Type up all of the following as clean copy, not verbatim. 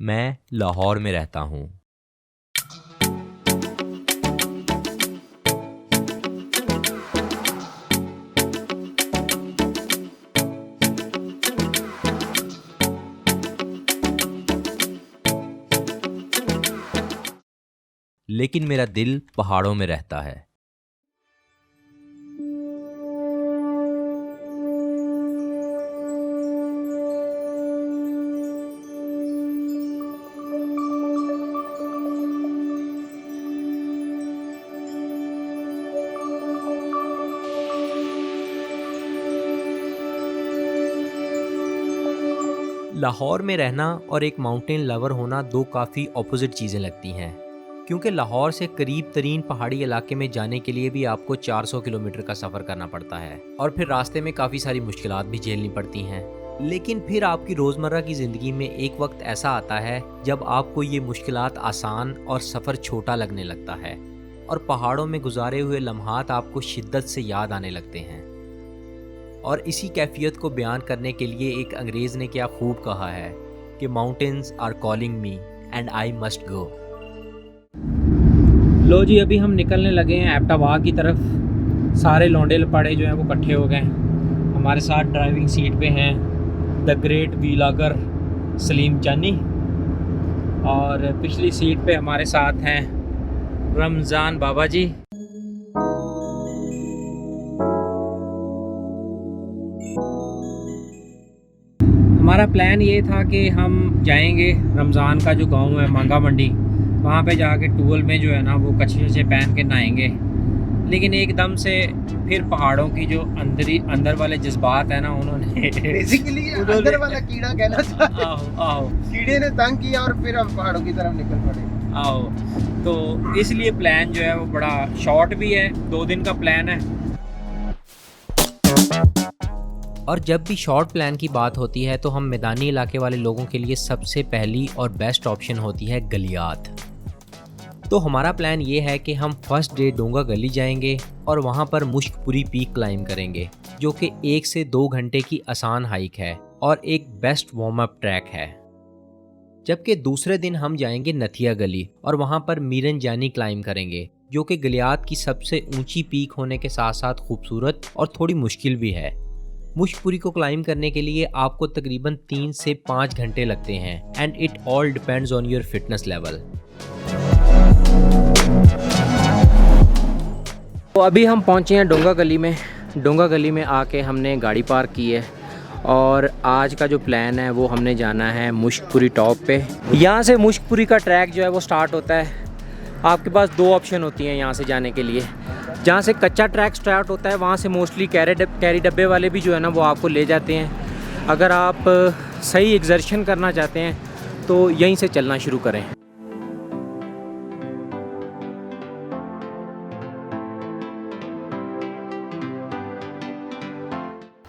मैं लाहौर में रहता हूँ। लेकिन मेरा दिल पहाड़ों में रहता है। लाहौर में रहना और एक माउंटेन लवर होना दो काफ़ी ऑपोजिट चीज़ें लगती हैं, क्योंकि लाहौर से करीब तरीन पहाड़ी इलाके में जाने के लिए भी आपको 400 किलोमीटर का सफ़र करना पड़ता है और फिर रास्ते में काफ़ी सारी मुश्किलात भी झेलनी पड़ती हैं। लेकिन फिर आपकी रोज़मर्रा की ज़िंदगी में एक वक्त ऐसा आता है जब आपको ये मुश्किलात आसान और सफ़र छोटा लगने लगता है और पहाड़ों में गुजारे हुए लम्हात आपको शिद्दत से याद आने लगते हैं। और इसी कैफियत को बयान करने के लिए एक अंग्रेज़ ने क्या खूब कहा है कि mountains are calling me and I must go. लो जी, अभी हम निकलने लगे हैं एबटाबाद की तरफ। सारे लौंडे लपाड़े जो हैं वो इकट्ठे हो गए हैं। हमारे साथ ड्राइविंग सीट पे हैं द ग्रेट व्लॉगर सलीम जानी और पिछली सीट पे हमारे साथ हैं रमज़ान बाबा जी। हमारा प्लान ये था कि हम जाएंगे रमज़ान का जो गांव है मांगा मंडी, वहाँ पे जाके टूल में जो है ना वो कच्छे से पहन के नहाएंगे। लेकिन एकदम से फिर पहाड़ों की जो अंदर वाले जज्बात है ना, उन्होंने बेसिकली अंदर वाला कीड़ा कहना चाहते। आओ कीड़े ने तंग किया और फिर हम पहाड़ों की तरफ निकल पड़े। आओ, तो इसलिए प्लान जो है वो बड़ा शॉर्ट भी है, 2 दिन का प्लान है। और जब भी शॉर्ट प्लान की बात होती है तो हम मैदानी इलाके वाले लोगों के लिए सबसे पहली और बेस्ट ऑप्शन होती है गलियात। तो हमारा प्लान ये है कि हम फर्स्ट डे डोंगा गली जाएंगे और वहाँ पर मुश्कपुरी पीक क्लाइंब करेंगे, जो कि 1 से 2 घंटे की आसान हाइक है और एक बेस्ट वार्म अप ट्रैक है। जबकि दूसरे दिन हम जाएंगे नथिया गली और वहाँ पर मीरन जानी क्लाइंब करेंगे, जो कि गलियात की सबसे ऊंची पीक होने के साथ साथ खूबसूरत और थोड़ी मुश्किल भी है। मुश्कपुरी को क्लाइंब करने के लिए आपको तकरीबन 3 से 5 घंटे लगते हैं and it all depends on your fitness level. तो अभी हम पहुंचे हैं डोंगा गली में। डोंगा गली में आके हमने गाड़ी पार्क की है और आज का जो प्लान है वो हमने जाना है मुश्कपुरी टॉप पे। यहाँ से मुश्कपुरी का ट्रैक जो है वो स्टार्ट होता है। आपके पास 2 ऑप्शन होती हैं यहाँ से जाने के लिए। जहाँ से कच्चा ट्रैक स्टार्ट होता है वहाँ से मोस्टली कैरी डब्बे वाले भी जो है ना वो आपको ले जाते हैं। अगर आप सही एक्सर्शन करना चाहते हैं तो यहीं से चलना शुरू करें।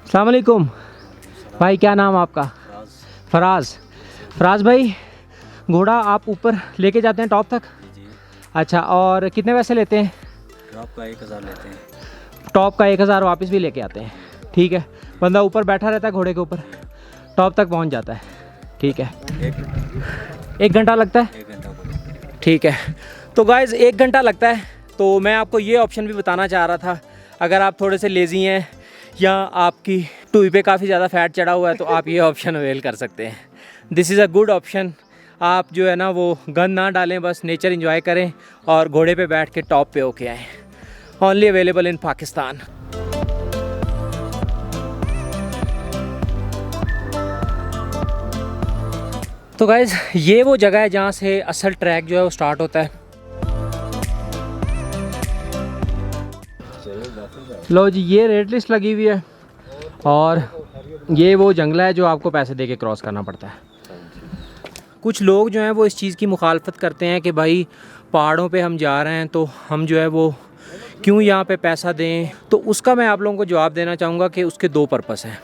अस्सलाम वालेकुम भाई, क्या नाम आपका? फराज भाई, घोड़ा आप ऊपर लेके जाते हैं टॉप तक? अच्छा, और कितने पैसे लेते हैं? टॉप का 1000 लेते हैं। टॉप का 1000 वापस भी लेके आते हैं। ठीक है, बंदा ऊपर बैठा रहता है घोड़े के ऊपर, टॉप तक पहुंच जाता है। ठीक है, 1 घंटा लगता है? 1 घंटा। ठीक है, तो गाइज़ 1 घंटा लगता है। तो मैं आपको ये ऑप्शन भी बताना चाह रहा था, अगर आप थोड़े से लेज़ी हैं या आपकी टूई पे काफ़ी ज़्यादा फैट चढ़ा हुआ है तो आप ये ऑप्शन अवेल कर सकते हैं। This is a good option. आप जो है ना वो गन ना डालें, बस नेचर एंजॉय करें और घोड़े पे बैठ के टॉप पे होके आएँ। Only available in Pakistan. तो गाइज़ ये वो जगह है जहाँ से असल ट्रैक जो है वो स्टार्ट होता है। लो जी, ये रेड लिस्ट लगी हुई है और ये वो जंगला है जो आपको पैसे दे के क्रॉस करना पड़ता है। कुछ लोग जो हैं वो इस चीज़ की मुखालफत करते हैं कि भाई पहाड़ों पे हम जा रहे हैं तो हम जो है वो क्यों यहाँ पे पैसा दें। तो उसका मैं आप लोगों को जवाब देना चाहूँगा कि उसके 2 पर्पस हैं।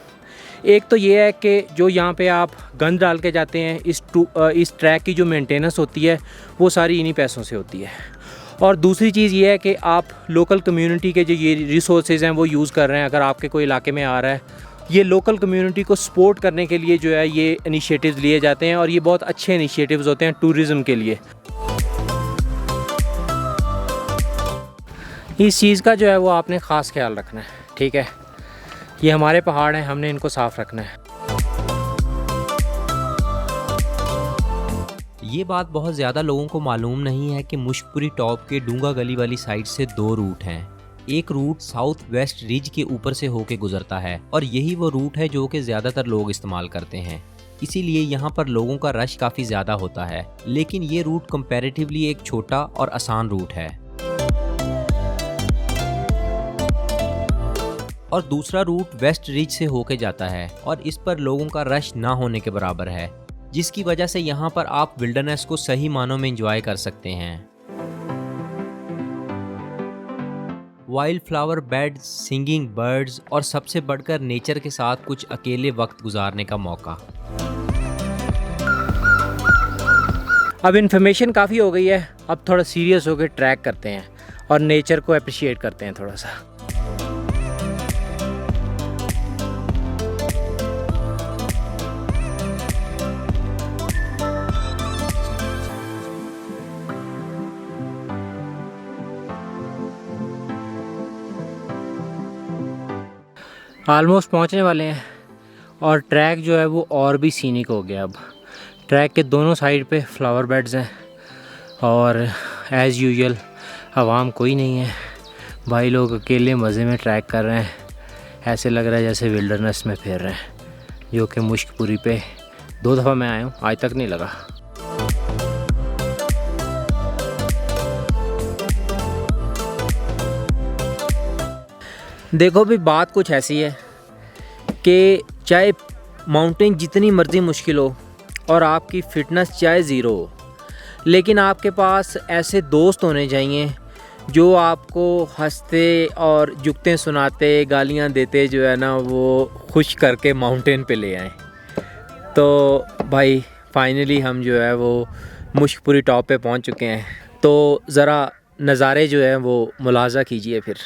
एक तो ये है कि जो यहाँ पे आप गंद डाल के जाते हैं, इस ट्रैक की जो मेंटेनेंस होती है वो सारी इन्हीं पैसों से होती है। और दूसरी चीज़ ये है कि आप लोकल कम्युनिटी के जो ये रिसोर्सेज हैं वो यूज़ कर रहे हैं। अगर आपके कोई इलाके में आ रहा है ये लोकल कम्युनिटी को सपोर्ट करने के लिए जो है ये इनिशिएटिव्स लिए जाते हैं और ये बहुत अच्छे इनिशिएटिव्स होते हैं टूरिज़्म के लिए। इस चीज़ का जो है वो आपने ख़ास ख्याल रखना है, ठीक है। ये हमारे पहाड़ हैं, हमने इनको साफ़ रखना है। ये बात बहुत ज़्यादा लोगों को मालूम नहीं है कि मुश्कपुरी टॉप के डूंगा गली वाली साइड से 2 रूट हैं। एक रूट साउथ वेस्ट रिज के ऊपर से होके गुजरता है और यही वो रूट है जो कि ज़्यादातर लोग इस्तेमाल करते हैं, इसीलिए यहाँ पर लोगों का रश काफ़ी ज़्यादा होता है। लेकिन ये रूट कंपैरेटिवली एक छोटा और आसान रूट है। और दूसरा रूट वेस्ट रिज से होके जाता है और इस पर लोगों का रश ना होने के बराबर है, जिसकी वजह से यहाँ पर आप विल्डरनेस को सही मानों में एंजॉय कर सकते हैं। Wild flower beds, singing birds और सबसे बढ़कर नेचर के साथ कुछ अकेले वक्त गुजारने का मौका। अब इन्फॉर्मेशन काफ़ी हो गई है, अब थोड़ा सीरियस होकर ट्रैक करते हैं और नेचर को अप्रिशिएट करते हैं थोड़ा सा। ऑलमोस्ट पहुंचने वाले हैं और ट्रैक जो है वो और भी सीनिक हो गया। अब ट्रैक के दोनों साइड पे फ्लावर बेड्स हैं और एज़ यूजुअल आवाम कोई नहीं है। भाई लोग अकेले मज़े में ट्रैक कर रहे हैं, ऐसे लग रहा है जैसे विल्डरनेस में फिर रहे हैं, जो कि मुश्कपुरी पे 2 दफ़ा मैं आया हूँ, आज तक नहीं लगा। देखो भी बात कुछ ऐसी है कि चाहे माउंटेन जितनी मर्ज़ी मुश्किल हो और आपकी फ़िटनेस चाहे ज़ीरो हो, लेकिन आपके पास ऐसे दोस्त होने चाहिए जो आपको हंसते और जुगते सुनाते गालियां देते जो है ना वो खुश करके माउंटेन पे ले आएँ। तो भाई फाइनली हम जो है वो मुश्कपुरी टॉप पे पहुंच चुके हैं, तो ज़रा नज़ारे जो है वो मुलाज़ा कीजिए फिर।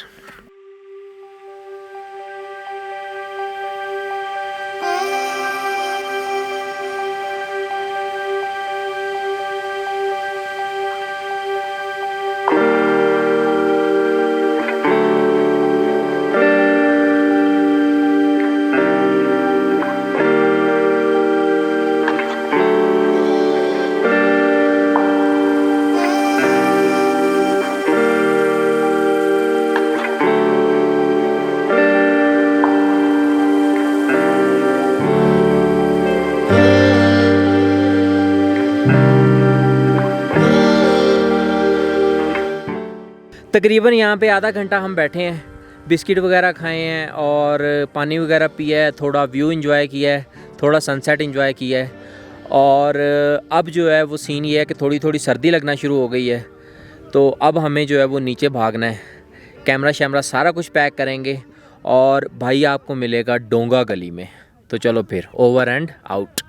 तकरीबन यहाँ पे आधा घंटा हम बैठे हैं, बिस्किट वगैरह खाए हैं और पानी वगैरह पिया है, थोड़ा व्यू एंजॉय किया है, थोड़ा सनसेट एंजॉय किया है। और अब जो है वो सीन ये है कि थोड़ी थोड़ी सर्दी लगना शुरू हो गई है, तो अब हमें जो है वो नीचे भागना है। कैमरा शैमरा सारा कुछ पैक करेंगे और भाई आपको मिलेगा डोंगा गली में। तो चलो फिर, ओवर एंड आउट।